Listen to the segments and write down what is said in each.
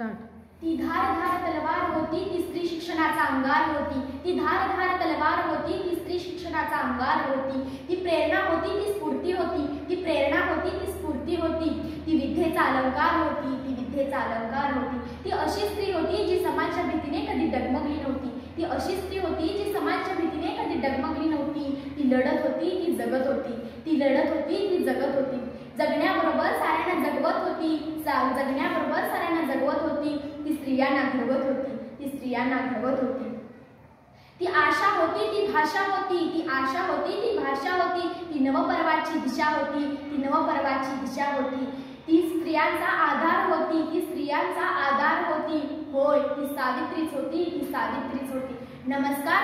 Start. ती धार धार तलवार होती, ती स्त्री शिक्षणाचा अंगार होती. ती धार धार तलवार होती, ती स्त्री शिक्षणाचा अंगार होती. ती प्रेरणा होती, ती स्फूर्ती होती. ती प्रेरणा होती, ती स्फूर्ती होती. ती विद्येचा अलंकार होती. ती विद्येचा अलंकार होती. ती अशी स्त्री होती जी समाजाच्या भीतीने कधी डगमगली नव्हती. ती अशी स्त्री होती जी समाजाच्या भीतीने कधी डगमगली नव्हती. ती लढत होती, ती जगत होती. ती लढत होती, ती जगत होती. जगण्याबरोबर साऱ्यांना जगवत होती. जगण्याबरोबर साऱ्यांना जगवत होती. ती स्त्रियांना घडवत होती. ती स्त्रियांना घडवत होती. ती आशा होती, ती भाषा होती. ती आशा होती, ती भाषा होती. ती नवपर्वाची दिशा होती. ती नवपर्वाची दिशा होती. ती स्त्रियांचा आधार होती. ती स्त्रियांचा आधार होती. होय, ती सावित्रीच होती. ती सावित्रीच होती. नमस्कार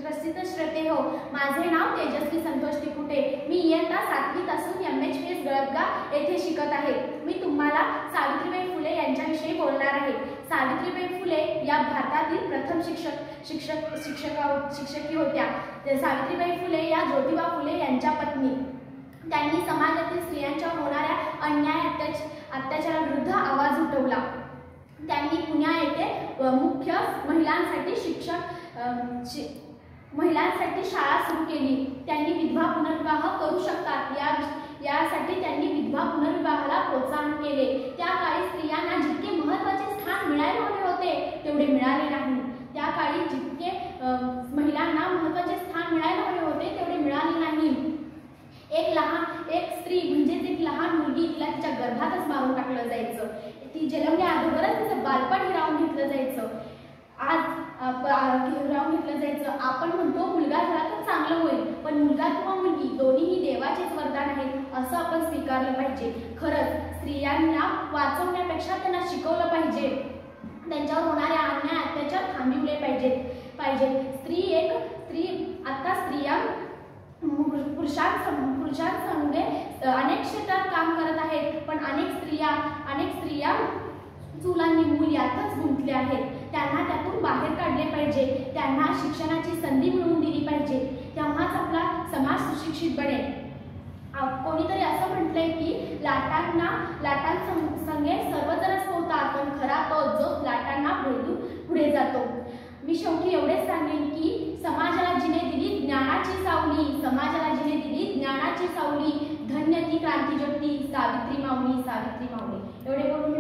रसिक श्रोते हो, माझे नाव तेजस्वी संतोष तिकुटे. मी इयत्ता 7वीत असून MHPS गळपगाव येथे शिकत आहे. मी तुम्हाला सावित्रीबाई फुले यांच्याविषयी बोलणार आहे. सावित्रीबाई फुले या भारतातील प्रथम शिक्षकी होत्या. सावित्रीबाई फुले या ज्योतिबा फुले यांच्या पत्नी. त्यांनी समाजातील स्त्रियांच्यावर होणाऱ्या अन्याय अत्याचाराविरुद्ध आवाज उठवला. त्यांनी पुणे येथे मुख्य महिलांसाठी शाळा सुरू केली. त्यांनी विधवा पुनर्विवाह करू शकतात यासाठी त्यांनी विधवा पुनर्विवाहाला प्रोत्साहन केले. त्या काळी स्त्रियांना जितके महत्त्वाचे स्थान मिळाले हवे होते तेवढे मिळाले नाही. त्या काळी जितके महिलांना महत्त्वाचे स्थान मिळायला हवे होते तेवढे मिळाले नाही. एक स्त्री म्हणजेच एक लहान मुलगी, तिला तिच्या गर्भातच मारून टाकलं जायचं. ती जन्मल्या अगोदरच तिचं बालपण हिरावून घेतलं जायचं. हिरावून घेतलं जायचं. आपण म्हणतो मुलगा झाला तर चांगलं होईल, पण मुलगा किंवा मुलगी दोन्हीही देवाचेच वरदान आहे असं आपण स्वीकारलं पाहिजे. खरंच स्त्रियांना वाचवण्यापेक्षा त्यांना शिकवलं पाहिजे. त्यांच्यावर होणारे अन्याय अत्याचार थांबविले पाहिजेत. स्त्री आता स्त्रिया पुरुषांसंगे अनेक क्षेत्रात काम करत आहेत, पण अनेक स्त्रिया चूल आणि मूल यातच गुंतल्या आहेत. त्यांना त्यातून बाहेर काढले पाहिजे. त्यांना शिक्षणाची संधी मिळवून दिली पाहिजे. तेव्हाच आपला समाज सुशिक्षित बनेल. कोणीतरी असं म्हटलंय की लाटांसंगे सर्वजणच पोहतात, पण खरा तो जो लाटांना भेदून पुढे जातो. मी शेवटी एवढेच सांगेन की समाजाला जिने दिली ज्ञानाची सावली. समाजाला जिने दिली ज्ञानाची सावली. धन्य ती क्रांती ज्योती सावित्री माऊली. सावित्री माऊली. एवढे बोलून